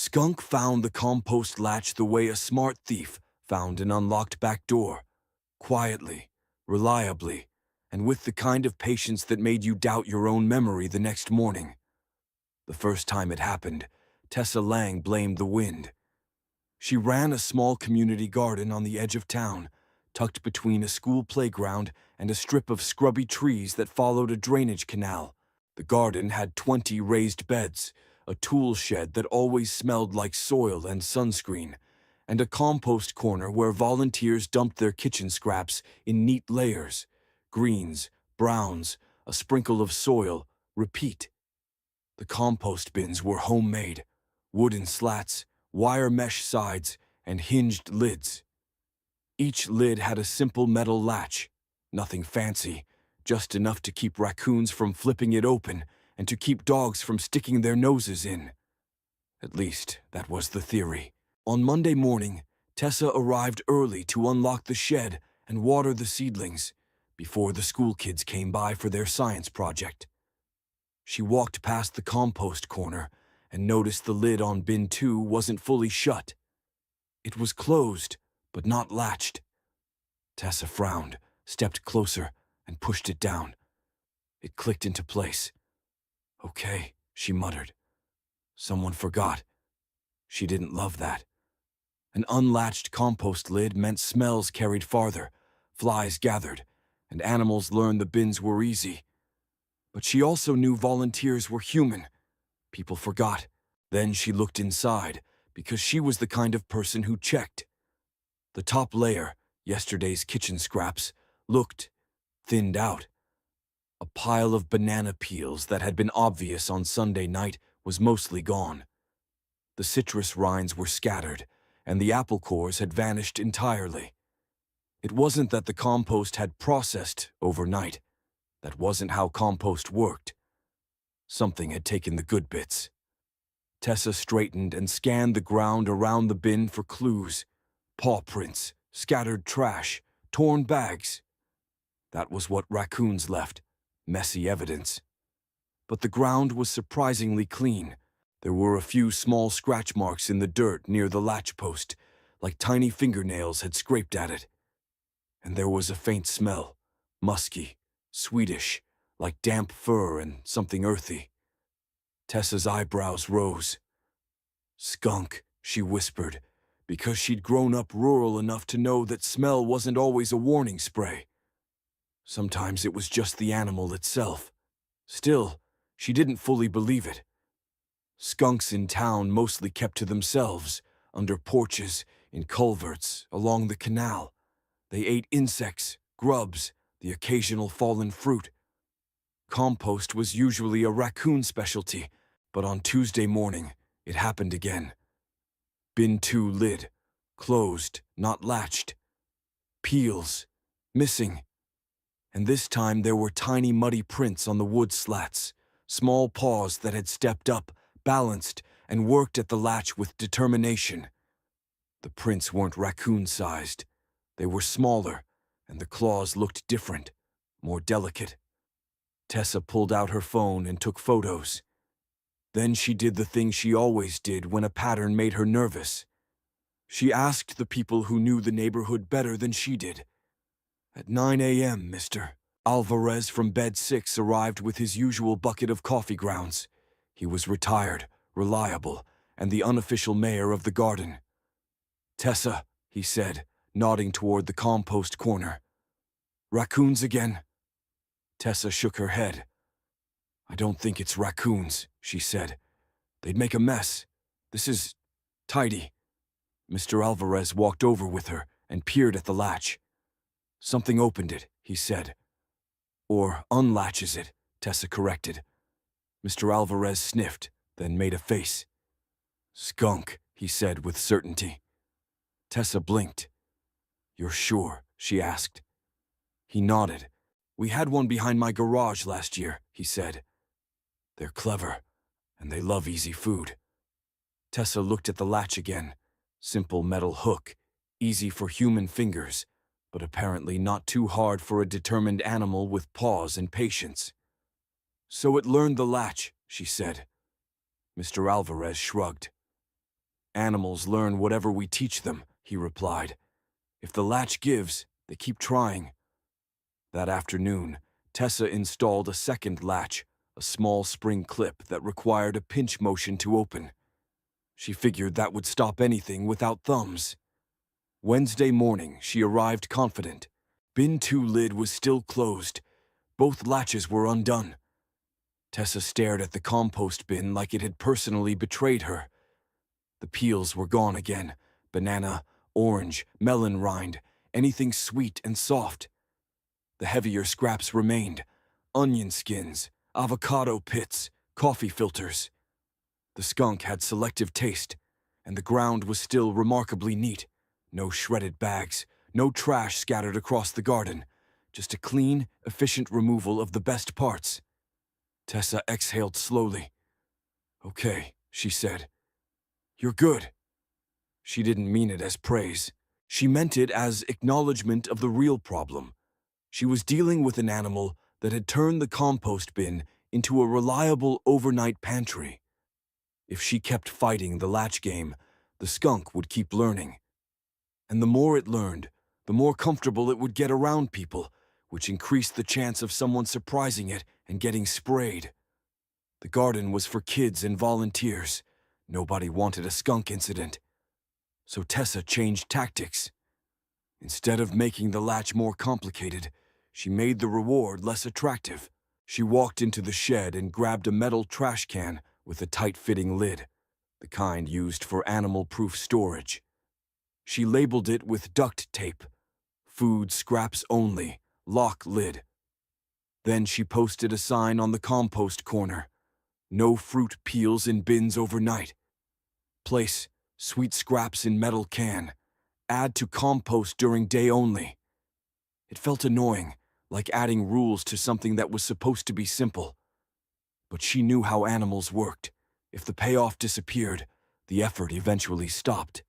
Skunk found the compost latch the way a smart thief found an unlocked back door, quietly, reliably, and with the kind of patience that made you doubt your own memory the next morning. The first time it happened, Tessa Lang blamed the wind. She ran a small community garden on the edge of town, tucked between a school playground and a strip of scrubby trees that followed a drainage canal. The garden had 20 raised beds, a tool shed that always smelled like soil and sunscreen, and a compost corner where volunteers dumped their kitchen scraps in neat layers: greens, browns, a sprinkle of soil, repeat. The compost bins were homemade, wooden slats, wire mesh sides, and hinged lids. Each lid had a simple metal latch, nothing fancy, just enough to keep raccoons from flipping it open and to keep dogs from sticking their noses in. At least, that was the theory. On Monday morning, Tessa arrived early to unlock the shed and water the seedlings before the school kids came by for their science project. She walked past the compost corner and noticed the lid on bin 2 wasn't fully shut. It was closed, but not latched. Tessa frowned, stepped closer, and pushed it down. It clicked into place. "Okay," she muttered. Someone forgot. She didn't love that. An unlatched compost lid meant smells carried farther, flies gathered, and animals learned the bins were easy. But she also knew volunteers were human. People forgot. Then she looked inside, because she was the kind of person who checked. The top layer, yesterday's kitchen scraps, looked thinned out. A pile of banana peels that had been obvious on Sunday night was mostly gone. The citrus rinds were scattered, and the apple cores had vanished entirely. It wasn't that the compost had processed overnight. That wasn't how compost worked. Something had taken the good bits. Tessa straightened and scanned the ground around the bin for clues: paw prints, scattered trash, torn bags. That was what raccoons left, messy evidence. But the ground was surprisingly clean. There were a few small scratch marks in the dirt near the latch post, like tiny fingernails had scraped at it. And there was a faint smell, musky, sweetish, like damp fur and something earthy. Tessa's eyebrows rose. "Skunk," she whispered, because she'd grown up rural enough to know that smell wasn't always a warning spray. Sometimes it was just the animal itself. Still, she didn't fully believe it. Skunks in town mostly kept to themselves, under porches, in culverts, along the canal. They ate insects, grubs, the occasional fallen fruit. Compost was usually a raccoon specialty, but on Tuesday morning, it happened again. Bin 2 lid, closed, not latched. Peels, missing. And this time there were tiny muddy prints on the wood slats, small paws that had stepped up, balanced, and worked at the latch with determination. The prints weren't raccoon-sized. They were smaller, and the claws looked different, more delicate. Tessa pulled out her phone and took photos. Then she did the thing she always did when a pattern made her nervous. She asked the people who knew the neighborhood better than she did. At 9 a.m., Mr. Alvarez from bed 6 arrived with his usual bucket of coffee grounds. He was retired, reliable, and the unofficial mayor of the garden. "Tessa," he said, nodding toward the compost corner. "Raccoons again?" Tessa shook her head. "I don't think it's raccoons," she said. "They'd make a mess. This is tidy." Mr. Alvarez walked over with her and peered at the latch. "Something opened it," he said. "Or unlatches it," Tessa corrected. Mr. Alvarez sniffed, then made a face. "Skunk," he said with certainty. Tessa blinked. "You're sure?" she asked. He nodded. "We had one behind my garage last year," he said. "They're clever, and they love easy food." Tessa looked at the latch again. Simple metal hook, easy for human fingers, but apparently not too hard for a determined animal with paws and patience. "So it learned the latch," she said. Mr. Alvarez shrugged. Animals learn whatever we teach them, he replied. If the latch gives, they keep trying. That afternoon, Tessa installed a second latch, a small spring clip that required a pinch motion to open. She figured that would stop anything without thumbs. Wednesday morning, she arrived confident. Bin 2 lid was still closed. Both latches were undone. Tessa stared at the compost bin like it had personally betrayed her. The peels were gone again. Banana, orange, melon rind, anything sweet and soft. The heavier scraps remained. Onion skins, avocado pits, coffee filters. The skunk had selective taste, and the ground was still remarkably neat. No shredded bags, no trash scattered across the garden. Just a clean, efficient removal of the best parts. Tessa exhaled slowly. "Okay," she said. "You're good." She didn't mean it as praise. She meant it as acknowledgement of the real problem. She was dealing with an animal that had turned the compost bin into a reliable overnight pantry. If she kept fighting the latch game, the skunk would keep learning. And the more it learned, the more comfortable it would get around people, which increased the chance of someone surprising it and getting sprayed. The garden was for kids and volunteers. Nobody wanted a skunk incident. So Tessa changed tactics. Instead of making the latch more complicated, she made the reward less attractive. She walked into the shed and grabbed a metal trash can with a tight-fitting lid, the kind used for animal-proof storage. She labeled it with duct tape, "Food scraps only, lock lid." Then she posted a sign on the compost corner, "No fruit peels in bins overnight. Place sweet scraps in metal can. Add to compost during day only." It felt annoying, like adding rules to something that was supposed to be simple. But she knew how animals worked. If the payoff disappeared, the effort eventually stopped.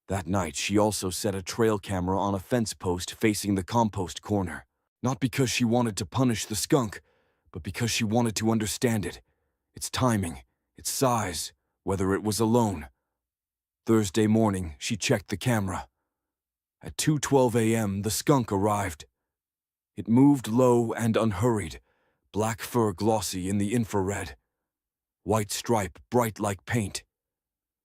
That night, she also set a trail camera on a fence post facing the compost corner. Not because she wanted to punish the skunk, but because she wanted to understand it. Its timing, its size, whether it was alone. Thursday morning, she checked the camera. At 2:12 a.m., the skunk arrived. It moved low and unhurried, black fur glossy in the infrared, white stripe bright like paint.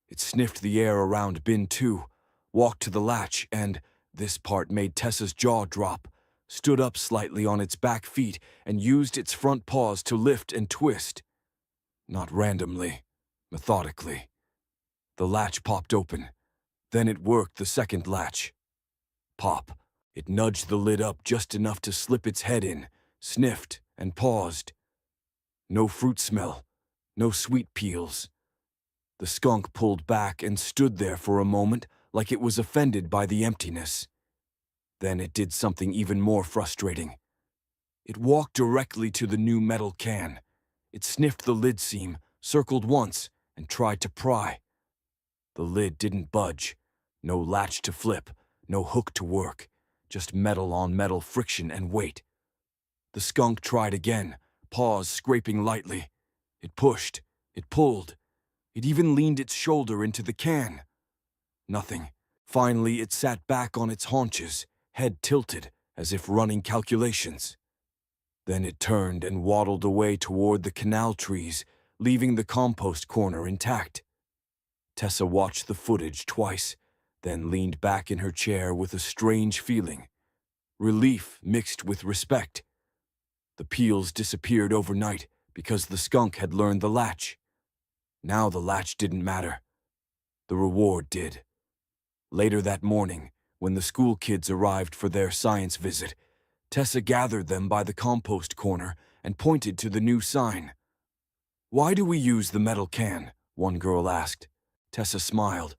It sniffed the air around bin 2, walked to the latch and, this part made Tessa's jaw drop, stood up slightly on its back feet and used its front paws to lift and twist. Not randomly, methodically. The latch popped open. Then it worked the second latch. Pop. It nudged the lid up just enough to slip its head in, sniffed, and paused. No fruit smell. No sweet peels. The skunk pulled back and stood there for a moment like it was offended by the emptiness. Then it did something even more frustrating. It walked directly to the new metal can. It sniffed the lid seam, circled once, and tried to pry. The lid didn't budge. No latch to flip, no hook to work, just metal on metal friction and weight. The skunk tried again, paws scraping lightly. It pushed, it pulled. It even leaned its shoulder into the can. Nothing. Finally, it sat back on its haunches, head tilted, as if running calculations. Then it turned and waddled away toward the canal trees, leaving the compost corner intact. Tessa watched the footage twice, then leaned back in her chair with a strange feeling. Relief mixed with respect. The peels disappeared overnight because the skunk had learned the latch. Now the latch didn't matter. The reward did. Later that morning, when the school kids arrived for their science visit, Tessa gathered them by the compost corner and pointed to the new sign. "Why do we use the metal can?" one girl asked. Tessa smiled.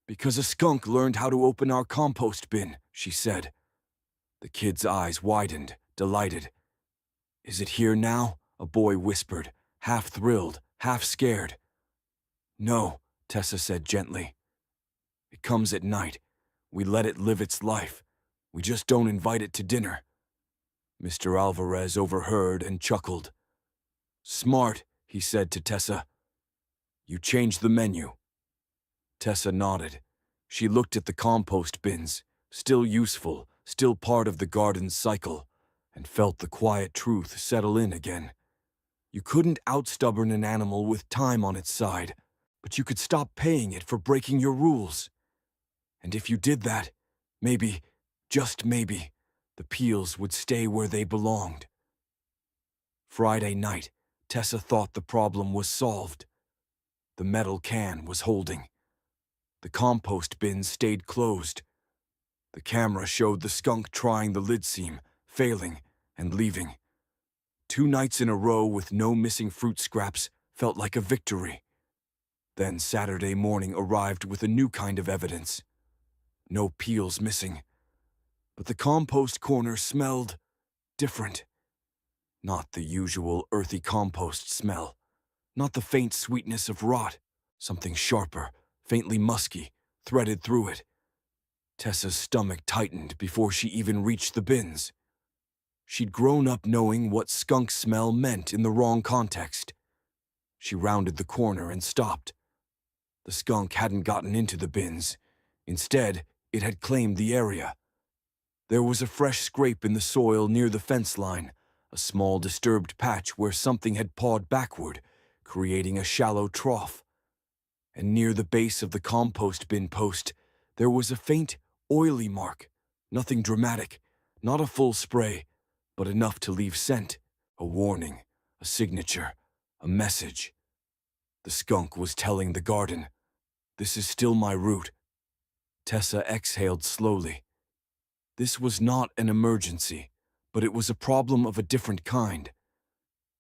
"Because a skunk learned how to open our compost bin," she said. The kids' eyes widened, delighted. "Is it here now?" a boy whispered, half thrilled, half scared. "No," Tessa said gently. "It comes at night. We let it live its life. We just don't invite it to dinner." Mr. Alvarez overheard and chuckled. "Smart," he said to Tessa. "You changed the menu." Tessa nodded. She looked at the compost bins, still useful, still part of the garden's cycle, and felt the quiet truth settle in again. You couldn't outstubborn an animal with time on its side, but you could stop paying it for breaking your rules. And if you did that, maybe, just maybe, the peels would stay where they belonged. Friday night, Tessa thought the problem was solved. The metal can was holding. The compost bin stayed closed. The camera showed the skunk trying the lid seam, failing, and leaving. 2 nights in a row with no missing fruit scraps felt like a victory. Then Saturday morning arrived with a new kind of evidence. No peels missing. But the compost corner smelled different. Not the usual earthy compost smell. Not the faint sweetness of rot. Something sharper, faintly musky, threaded through it. Tessa's stomach tightened before she even reached the bins. She'd grown up knowing what skunk smell meant in the wrong context. She rounded the corner and stopped. The skunk hadn't gotten into the bins. Instead, it had claimed the area. There was a fresh scrape in the soil near the fence line, a small disturbed patch where something had pawed backward, creating a shallow trough. And near the base of the compost bin post, there was a faint, oily mark. Nothing dramatic, not a full spray, but enough to leave scent, a warning, a signature, a message. The skunk was telling the garden, "This is still my route." Tessa exhaled slowly. This was not an emergency, but it was a problem of a different kind.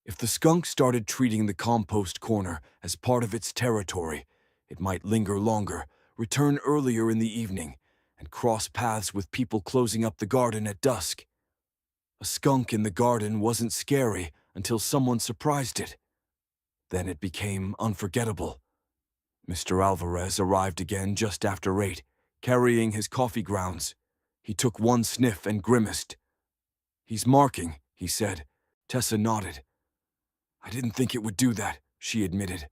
If the skunk started treating the compost corner as part of its territory, it might linger longer, return earlier in the evening, and cross paths with people closing up the garden at dusk. A skunk in the garden wasn't scary until someone surprised it. Then it became unforgettable. Mr. Alvarez arrived again just after 8, carrying his coffee grounds. He took one sniff and grimaced. "He's marking," he said. Tessa nodded. "I didn't think it would do that," she admitted.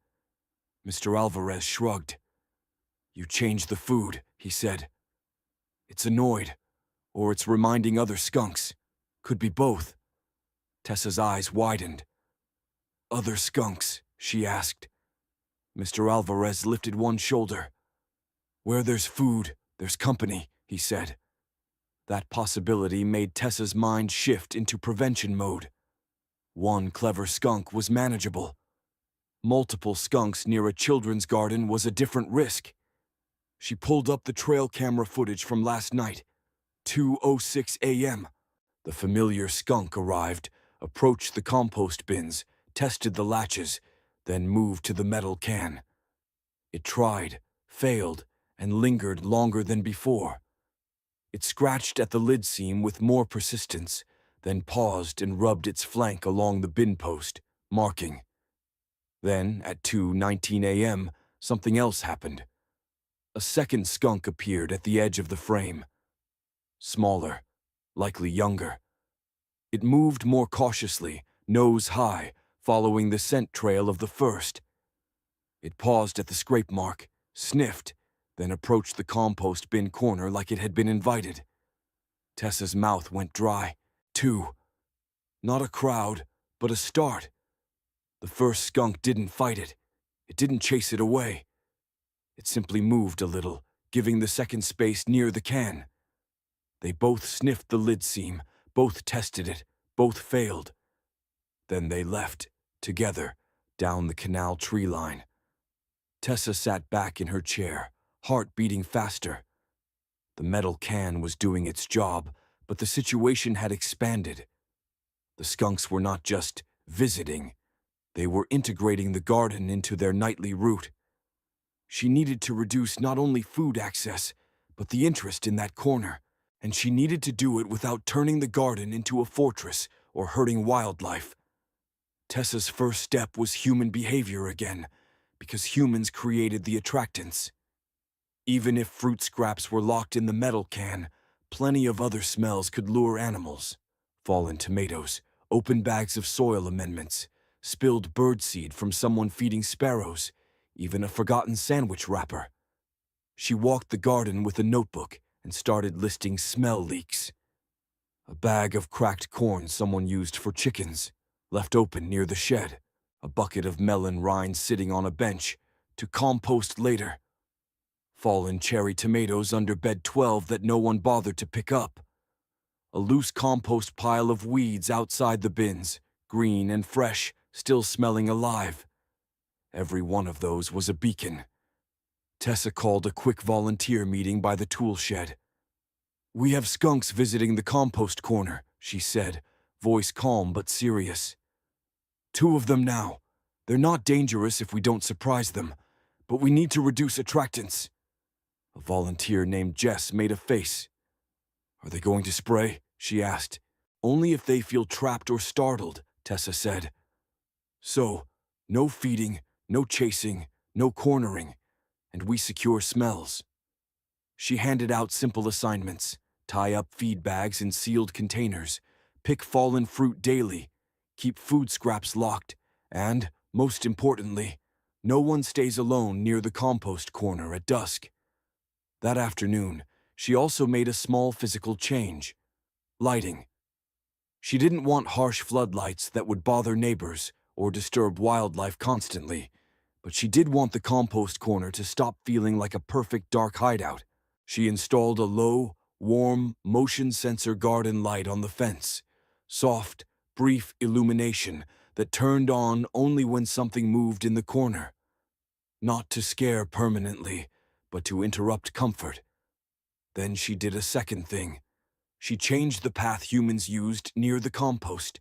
Mr. Alvarez shrugged. "You changed the food," he said. "It's annoyed, or it's reminding other skunks. Could be both." Tessa's eyes widened. "Other skunks?" she asked. Mr. Alvarez lifted one shoulder. "Where there's food, there's company," he said. That possibility made Tessa's mind shift into prevention mode. One clever skunk was manageable. Multiple skunks near a children's garden was a different risk. She pulled up the trail camera footage from last night, 2:06 a.m. The familiar skunk arrived, approached the compost bins, tested the latches, then moved to the metal can. It tried, failed, and lingered longer than before. It scratched at the lid seam with more persistence, then paused and rubbed its flank along the bin post, marking. Then, at 2:19 a.m., something else happened. A second skunk appeared at the edge of the frame. Smaller, likely younger. It moved more cautiously, nose high, following the scent trail of the first. It paused at the scrape mark, sniffed, then approached the compost bin corner like it had been invited. Tessa's mouth went dry. 2. Not a crowd, but a start. The first skunk didn't fight it. It didn't chase it away. It simply moved a little, giving the second space near the can. They both sniffed the lid seam, both tested it, both failed. Then they left, together, down the canal tree line. Tessa sat back in her chair, heart beating faster. The metal can was doing its job, but the situation had expanded. The skunks were not just visiting. They were integrating the garden into their nightly route. She needed to reduce not only food access, but the interest in that corner, and she needed to do it without turning the garden into a fortress or hurting wildlife. Tessa's first step was human behavior again, because humans created the attractants. Even if fruit scraps were locked in the metal can, plenty of other smells could lure animals. Fallen tomatoes, open bags of soil amendments, spilled birdseed from someone feeding sparrows, even a forgotten sandwich wrapper. She walked the garden with a notebook and started listing smell leaks. A bag of cracked corn someone used for chickens, left open near the shed. A bucket of melon rinds sitting on a bench, to compost later. Fallen cherry tomatoes under bed 12 that no one bothered to pick up. A loose compost pile of weeds outside the bins, green and fresh, still smelling alive. Every one of those was a beacon. Tessa called a quick volunteer meeting by the tool shed. "We have skunks visiting the compost corner," she said, voice calm but serious. "2 of them now. They're not dangerous if we don't surprise them, but we need to reduce attractants." A volunteer named Jess made a face. "Are they going to spray?" she asked. "Only if they feel trapped or startled," Tessa said. "So, no feeding, no chasing, no cornering, and we secure smells." She handed out simple assignments: tie up feed bags in sealed containers, pick fallen fruit daily, keep food scraps locked, and, most importantly, no one stays alone near the compost corner at dusk. That afternoon, she also made a small physical change: lighting. She didn't want harsh floodlights that would bother neighbors or disturb wildlife constantly, but she did want the compost corner to stop feeling like a perfect dark hideout. She installed a low, warm, motion sensor garden light on the fence, soft, brief illumination that turned on only when something moved in the corner. Not to scare permanently, but to interrupt comfort. Then she did a second thing. She changed the path humans used near the compost.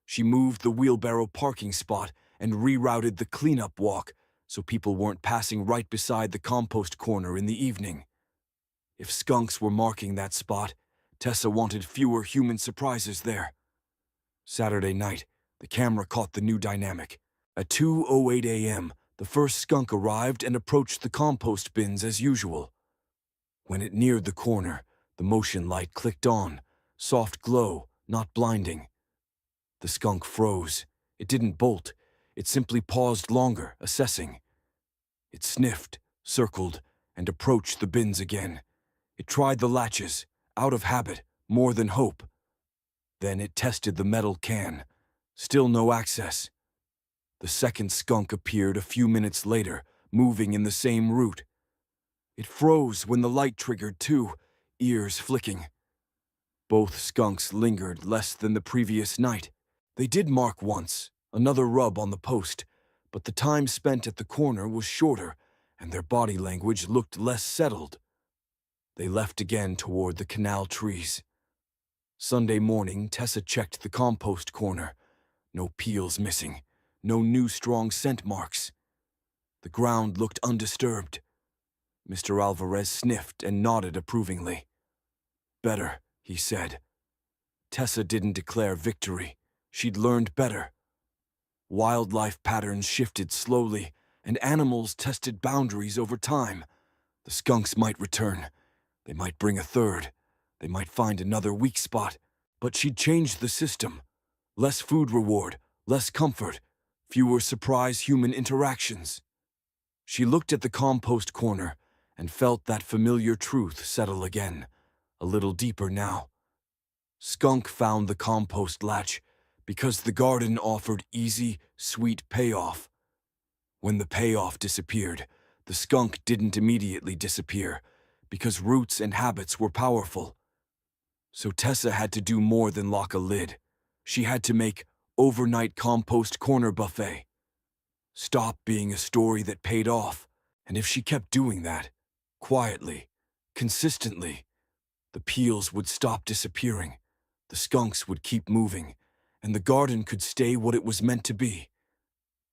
She moved the wheelbarrow parking spot and rerouted the cleanup walk so people weren't passing right beside the compost corner in the evening. If skunks were marking that spot, Tessa wanted fewer human surprises there. Saturday night, the camera caught the new dynamic. At 2:08 a.m., the first skunk arrived and approached the compost bins as usual. When it neared the corner, the motion light clicked on, soft glow, not blinding. The skunk froze. It didn't bolt. It simply paused longer, assessing. It sniffed, circled, and approached the bins again. It tried the latches, out of habit, more than hope. Then it tested the metal can. Still no access. The second skunk appeared a few minutes later, moving in the same route. It froze when the light triggered too, ears flicking. Both skunks lingered less than the previous night. They did mark once, another rub on the post, but the time spent at the corner was shorter, and their body language looked less settled. They left again toward the canal trees. Sunday morning, Tessa checked the compost corner. No peels missing, no new strong scent marks. The ground looked undisturbed. Mr. Alvarez sniffed and nodded approvingly. "Better," he said. Tessa didn't declare victory. She'd learned better. Wildlife patterns shifted slowly, and animals tested boundaries over time. The skunks might return. They might bring a third. They might find another weak spot. But she'd changed the system. Less food reward, less comfort, fewer surprise human interactions. She looked at the compost corner and felt that familiar truth settle again, a little deeper now. Skunk found the compost latch because the garden offered easy, sweet payoff. When the payoff disappeared, the skunk didn't immediately disappear because roots and habits were powerful. So Tessa had to do more than lock a lid. She had to make overnight compost corner buffet. Stop being a story that paid off, and if she kept doing that, quietly, consistently, the peels would stop disappearing, the skunks would keep moving, and the garden could stay what it was meant to be.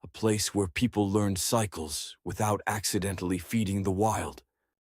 A place where people learned cycles without accidentally feeding the wild.